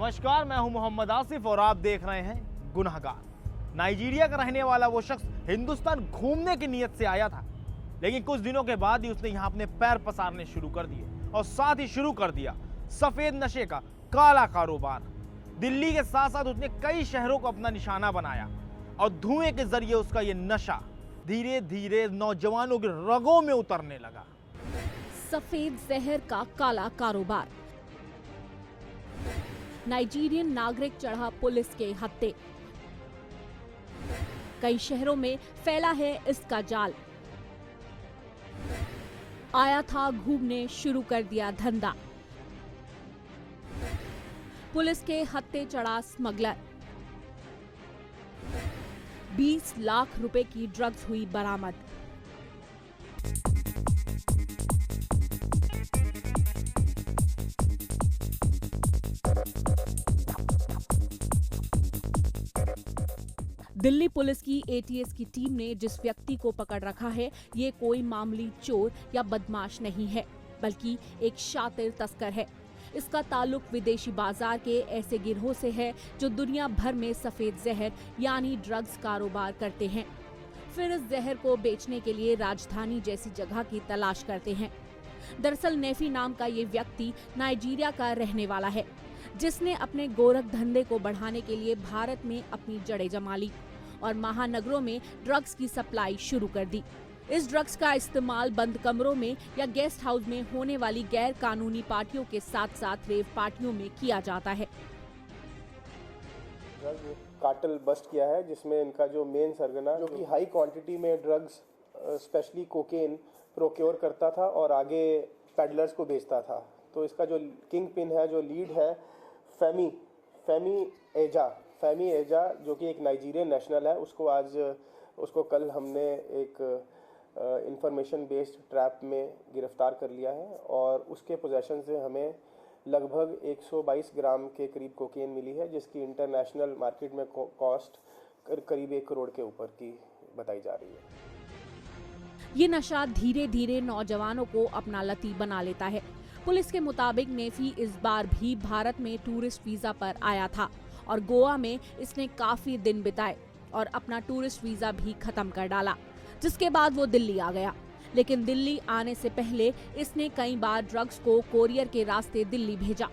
नमस्कार, मैं हूं मोहम्मद आसिफ और आप देख रहे हैं गुनहगार। नाइजीरिया का रहने वाला वो शख्स हिंदुस्तान घूमने की नीयत से आया था, लेकिन कुछ दिनों के बाद ही उसने यहां अपने पैर पसारने शुरू कर दिए और साथ ही शुरू कर दिया सफेद नशे का काला कारोबार। दिल्ली के साथ साथ उसने कई शहरों को अपना निशाना बनाया और धुएं के जरिए उसका ये नशा धीरे धीरे नौजवानों की रगों में उतरने लगा। सफेद जहर का काला कारोबार। नाइजीरियन नागरिक चढ़ा पुलिस के हत्थे। कई शहरों में फैला है इसका जाल। आया था घूमने, शुरू कर दिया धंधा। पुलिस के हत्थे चढ़ा स्मगलर। 20 लाख रुपए की ड्रग्स हुई बरामद। दिल्ली पुलिस की एटीएस की टीम ने जिस व्यक्ति को पकड़ रखा है, ये कोई मामूली चोर या बदमाश नहीं है, बल्कि एक शातिर तस्कर है। इसका ताल्लुक विदेशी बाजार के ऐसे गिरोह से है जो दुनिया भर में सफेद जहर यानी ड्रग्स कारोबार करते हैं। फिर इस जहर को बेचने के लिए राजधानी जैसी जगह की तलाश करते हैं। दरअसल नेफी नाम का ये व्यक्ति नाइजीरिया का रहने वाला है, जिसने अपने गोरख धंधे को बढ़ाने के लिए भारत में अपनी जड़ें जमा ली और महानगरों में ड्रग्स की सप्लाई शुरू कर दी। इस ड्रग्स का इस्तेमाल बंद कमरों में या गेस्ट हाउस में होने वाली गैर कानूनी पार्टियों के साथ साथ रेव पार्टियों में किया जाता है। ड्रग कार्टेल बस्ट किया है, जिसमें इनका जो मेन सरगना जो कि हाई क्वांटिटी में ड्रग्स स्पेशली कोकेन प्रोक्योर करता था और आगे पैडलर्स को बेचता था। तो इसका जो किंग पिन है, जो लीड है, फैमी एजा जो कि एक नाइजीरियन नेशनल है, उसको कल हमने एक इंफॉर्मेशन बेस्ड ट्रैप में गिरफ्तार कर लिया है और उसके पोजीशन से हमें लगभग 122 ग्राम के करीब कोकेन मिली है, जिसकी इंटरनेशनल मार्केट में कॉस्ट करीब 1 करोड़ के ऊपर की बताई जा रही है। ये नशा धीरे धीरे नौजवानों को अपना लती बना लेता है। पुलिस के मुताबिक नेफी इस बार भी भारत में टूरिस्ट वीजा पर आया था और गोवा में इसने काफी दिन बिताए और अपना टूरिस्ट वीजा भी खत्म कर डाला, जिसके बाद वो दिल्ली आ गया। लेकिन दिल्ली आने से पहले इसने कई बार ड्रग्स को कोरियर के रास्ते दिल्ली भेजा।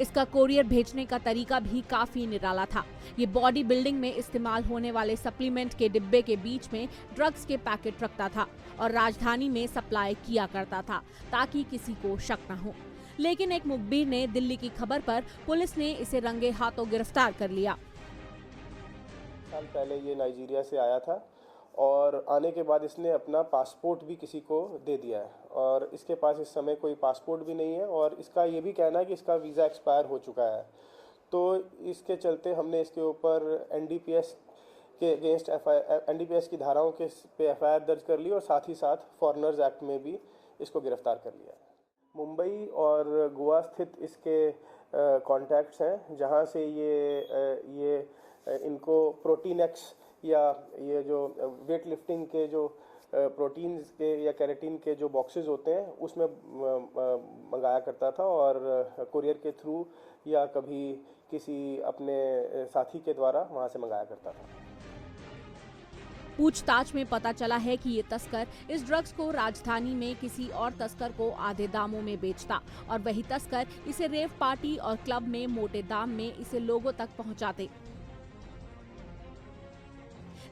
इसका कोरियर भेजने का तरीका भी काफी निराला था। ये बॉडी बिल्डिंग में इस्तेमाल होने वाले सप्लीमेंट के डिब्बे के बीच में ड्रग्स के पैकेट रखता था और राजधानी में सप्लाई किया करता था ताकि किसी को शक न हो। लेकिन एक मुखबिर ने दिल्ली की खबर पर पुलिस ने इसे रंगे हाथों गिरफ्तार कर लिया। साल पहले ये नाइजीरिया से आया था और आने के बाद इसने अपना पासपोर्ट भी किसी को दे दिया है और इसके पास इस समय कोई पासपोर्ट भी नहीं है और इसका ये भी कहना है कि इसका वीज़ा एक्सपायर हो चुका है। तो इसके चलते हमने इसके ऊपर एनडीपीएस के अगेंस्ट एनडीपीएस की धाराओं के पे एफआईआर दर्ज कर ली और साथ ही साथ फॉरेनर्स एक्ट में भी इसको गिरफ्तार कर लिया है। मुंबई और गोवा स्थित इसके कॉन्टैक्ट्स हैं, जहां से ये इनको प्रोटीन एक्स या ये जो वेट लिफ्टिंग के जो प्रोटीन्स के या कैरेटीन के जो बॉक्सेस होते हैं उसमें मंगाया करता था और कुरियर के थ्रू या कभी किसी अपने साथी के द्वारा वहां से मंगाया करता था। पूछताछ में पता चला है कि ये तस्कर इस ड्रग्स को राजधानी में किसी और तस्कर को आधे दामों में बेचता और वही तस्कर इसे रेव पार्टी और क्लब में मोटे दाम में इसे लोगों तक पहुंचाते।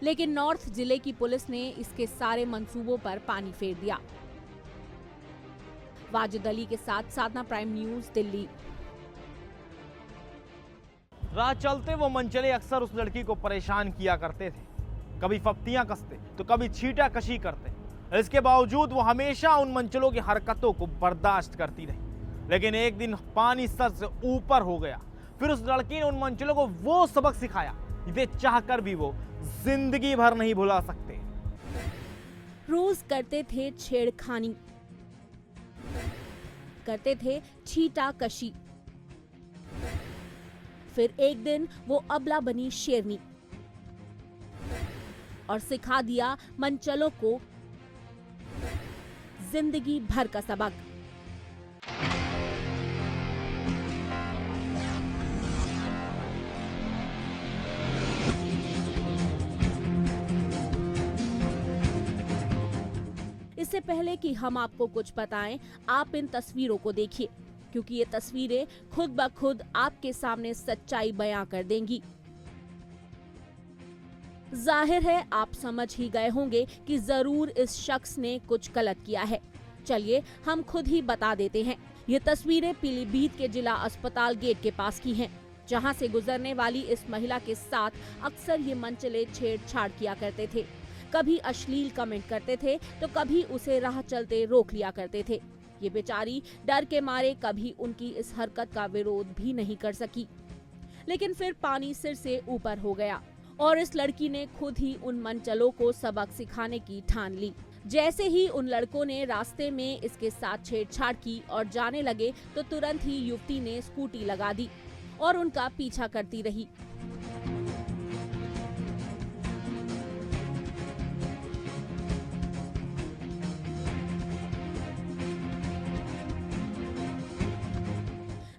लेकिन नॉर्थ जिले की पुलिस ने इसके सारे मंसूबों पर पानी फेर दिया। वाजिद अली के साथ साधना, प्राइम न्यूज, दिल्ली। राह चलते वो मनचले अक्सर उस लड़की को परेशान किया करते थे। कभी फप्तियां कसते तो कभी छींटा कशी करते। इसके बावजूद वो हमेशा उन मंचलों की हरकतों को बर्दाश्त करती रही। लेकिन एक दिन पानी सर से ऊपर हो गया। फिर उस लड़की ने उन मंचलों को वो सबक सिखाया जिसे चाहकर भी वो जिंदगी भर नहीं भुला सकते। रोज करते थे छेड़खानी, करते थे छींटा कशी। फिर एक दिन वो अबला बनी शेरनी और सिखा दिया मंचलों को जिंदगी भर का सबक। इससे पहले कि हम आपको कुछ बताएं, आप इन तस्वीरों को देखिए, क्योंकि ये तस्वीरें खुद ब खुद आपके सामने सच्चाई बयां कर देंगी। जाहिर है आप समझ ही गए होंगे कि जरूर इस शख्स ने कुछ गलत किया है। चलिए हम खुद ही बता देते हैं। ये तस्वीरें पीलीभीत के जिला अस्पताल गेट के पास की हैं, जहां से गुजरने वाली इस महिला के साथ अक्सर ये मनचले छेड़छाड़ किया करते थे। कभी अश्लील कमेंट करते थे तो कभी उसे राह चलते रोक लिया करते थे। ये बेचारी डर के मारे कभी उनकी इस हरकत का विरोध भी नहीं कर सकी। लेकिन फिर पानी सिर से ऊपर हो गया और इस लड़की ने खुद ही उन मनचलों को सबक सिखाने की ठान ली। जैसे ही उन लड़कों ने रास्ते में इसके साथ छेड़छाड़ की और जाने लगे तो तुरंत ही युवती ने स्कूटी लगा दी और उनका पीछा करती रही।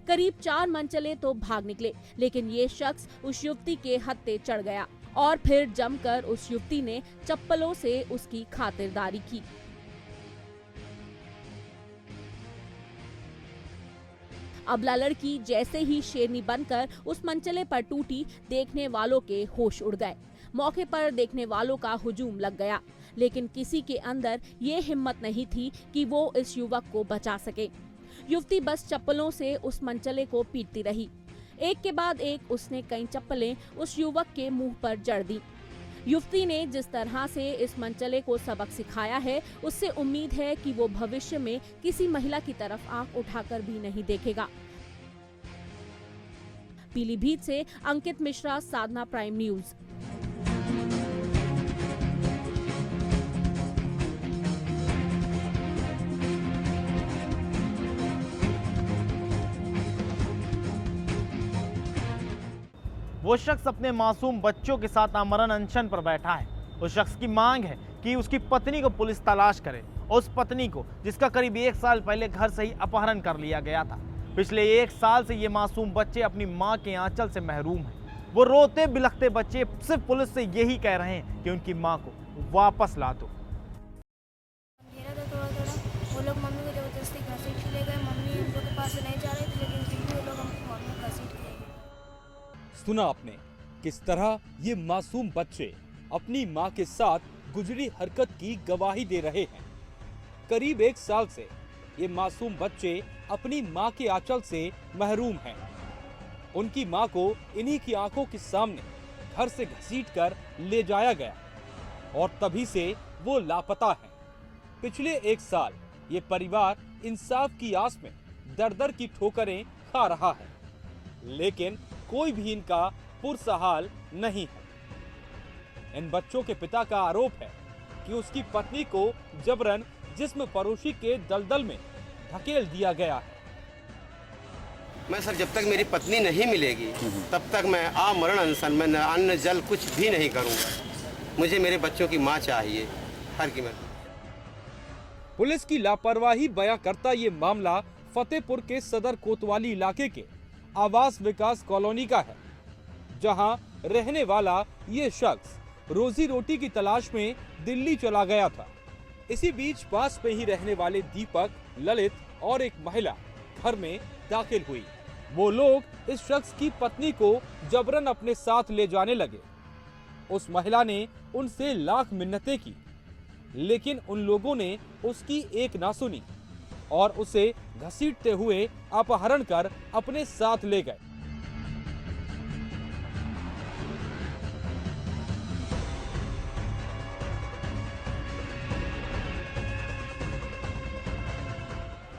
करीब 4 मनचले तो भाग निकले, लेकिन ये शख्स उस युवती के हत्थे चढ़ गया और फिर जमकर उस युवती ने चप्पलों से उसकी खातिरदारी की। अबला लड़की जैसे ही शेरनी बनकर उस मनचले पर टूटी, देखने वालों के होश उड़ गए। मौके पर देखने वालों का हुजूम लग गया, लेकिन किसी के अंदर ये हिम्मत नहीं थी कि वो इस युवक को बचा सके। युवती बस चप्पलों से उस मनचले को पीटती रही। एक के बाद एक उसने कई चप्पलें उस युवक के मुंह पर जड़ दी। युवती ने जिस तरह से इस मनचले को सबक सिखाया है, उससे उम्मीद है कि वो भविष्य में किसी महिला की तरफ आंख उठाकर भी नहीं देखेगा। पीलीभीत से अंकित मिश्रा, साधना प्राइम न्यूज। वो शख्स अपने मासूम बच्चों के साथ आमरण अनशन पर बैठा है। उस शख्स की मांग है कि उसकी पत्नी को पुलिस तलाश करे, और उस पत्नी को जिसका करीब 1 साल पहले घर से ही अपहरण कर लिया गया था। पिछले 1 साल से ये मासूम बच्चे अपनी मां के आंचल से महरूम हैं। वो रोते बिलखते बच्चे सिर्फ पुलिस से यही कह रहे हैं कि उनकी मां को वापस ला दो। वो लोग मम्मी को जबरदस्ती घसीट के ले गए। मम्मी उन लोग के पास नहीं जा रही थी, लेकिन फिर भी वो लोग हमको मम्मी को घसीट के ले गए। सुना आपने किस तरह ये मासूम बच्चे अपनी मां के साथ गुजरी हरकत की गवाही दे रहे हैं। करीब 1 साल से ये मासूम बच्चे अपनी मां के आंचल से महरूम हैं। उनकी मां को इन्हीं की आंखों के सामने घर से घसीटकर ले जाया गया और तभी से वो लापता हैं। पिछले 1 साल ये परिवार इंसाफ की आस में दर-दर की ठोकरें खा रहा है, लेकिन कोई भी इनका पुरसहाल नहीं है। इन बच्चों के पिता का आरोप है कि उसकी पत्नी को जबरन जिस्म फरोशी के दलदल में धकेल दिया गया है। मैं सर जब तक मेरी पत्नी नहीं मिलेगी तब तक मैं आमरण अनशन में न अन्न जल कुछ भी नहीं करूंगा। मुझे मेरे बच्चों की मां चाहिए, हर कीमत। पुलिस की लापरवाही बयां करता ये मामला फतेहपुर के सदर कोतवाली इलाके के आवास विकास कॉलोनी का है, जहां रहने वाला ये शख्स रोजी रोटी की तलाश में दिल्ली चला गया था। इसी बीच पास में ही रहने वाले दीपक, ललित और एक महिला घर में दाखिल हुई। वो लोग इस शख्स की पत्नी को जबरन अपने साथ ले जाने लगे। उस महिला ने उनसे लाख मिन्नतें की, लेकिन उन लोगों ने उसकी एक ना सुनी और उसे घसीटते हुए अपहरण कर अपने साथ ले गए।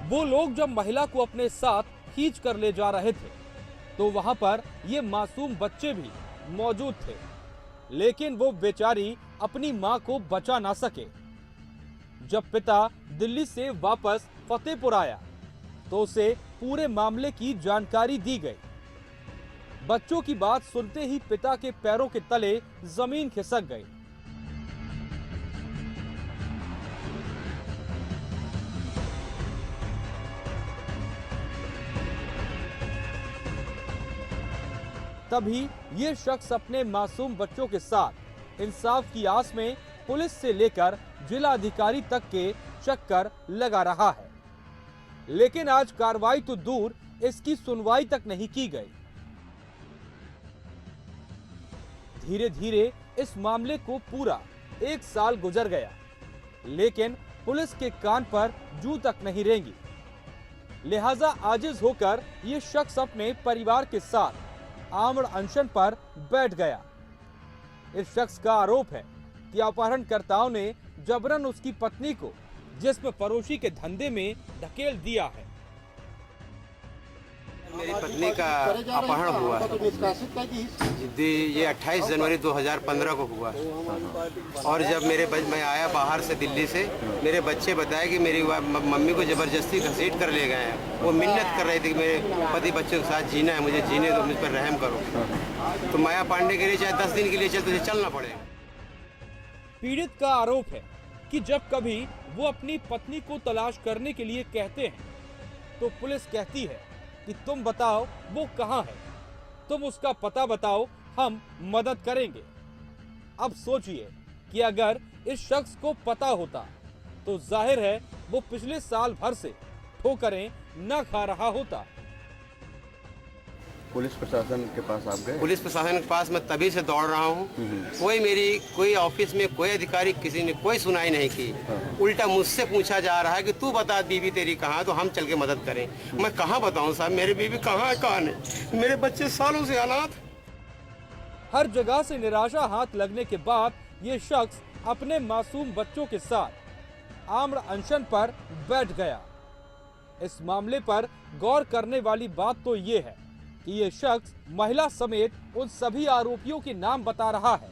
वो लोग जब महिला को अपने साथ खींच कर ले जा रहे थे तो वहां पर ये मासूम बच्चे भी मौजूद थे, लेकिन वो बेचारी अपनी मां को बचा ना सके। जब पिता दिल्ली से वापस फतेहपुर आया तो उसे पूरे मामले की जानकारी दी गई। बच्चों की बात सुनते ही पिता के पैरों के तले जमीन खिसक गई। तभी ये शख्स अपने मासूम बच्चों के साथ इंसाफ की आस में पुलिस से लेकर जिला अधिकारी तक के चक्कर लगा रहा है, लेकिन आज कार्रवाई तो दूर, इसकी सुनवाई तक नहीं की गई। धीरे धीरे इस मामले को पूरा 1 साल गुजर गया, लेकिन पुलिस के कान पर जूं तक नहीं रेंगी। लिहाजा आजिज होकर ये शख्स अपने परिवार के साथ आमरण अनशन पर बैठ गया। इस शख्स का आरोप है कि अपहरणकर्ताओं ने जबरन उसकी पत्नी को जिस्म फरोशी के धंधे में धकेल दिया है। मेरी पत्नी का अपहरण हुआ ये 28 जनवरी 2015 को हुआ। और जब मैं आया बाहर से दिल्ली से, मेरे बच्चे बताए कि मेरी मम्मी को ज़बरदस्ती घसीट कर ले गए हैं। वो मिन्नत कर रही थी कि मेरे पति बच्चों के साथ जीना है, मुझे जीने दो, मुझ पर रहम करो। तो माया पांडे के लिए चाहे 10 दिन के लिए चल तुझे चलना पड़ेगा। पीड़ित का आरोप है कि जब कभी वो अपनी पत्नी को तलाश करने के लिए कहते हैं तो पुलिस कहती है कि तुम बताओ वो कहाँ है, तुम उसका पता बताओ, हम मदद करेंगे। अब सोचिए कि अगर इस शख्स को पता होता तो जाहिर है वो पिछले साल भर से ठोकरें न खा रहा होता। पुलिस प्रशासन के पास आप गए? पुलिस प्रशासन के पास मैं तभी से दौड़ रहा हूँ। कोई ऑफिस में कोई अधिकारी किसी ने कोई सुनाई नहीं की। उल्टा मुझसे पूछा जा रहा है कि तू बता बीवी तेरी कहाँ, तो हम चल के मदद करें। मैं कहाँ बताऊँ साहब, मेरी बीवी कहाँ है, कहाँ नहीं, मेरे बच्चे सालों से अनाथ। हर जगह से निराशा हाथ लगने के बाद ये शख्स अपने मासूम बच्चों के साथ आमरण अनशन पर बैठ गया। इस मामले पर गौर करने वाली बात तो ये है कि ये शख्स महिला समेत उन सभी आरोपियों के नाम बता रहा है,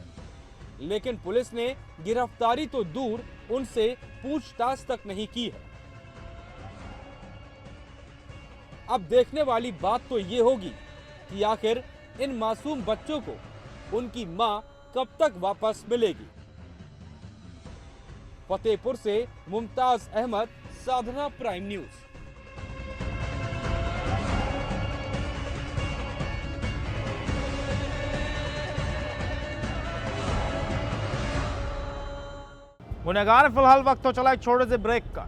लेकिन पुलिस ने गिरफ्तारी तो दूर, उनसे पूछताछ तक नहीं की है। अब देखने वाली बात तो ये होगी कि आखिर इन मासूम बच्चों को उनकी मां कब तक वापस मिलेगी। फतेहपुर से मुमताज अहमद, साधना प्राइम न्यूज। गुनहगार फिलहाल वक्त तो चला एक छोटे से ब्रेक का।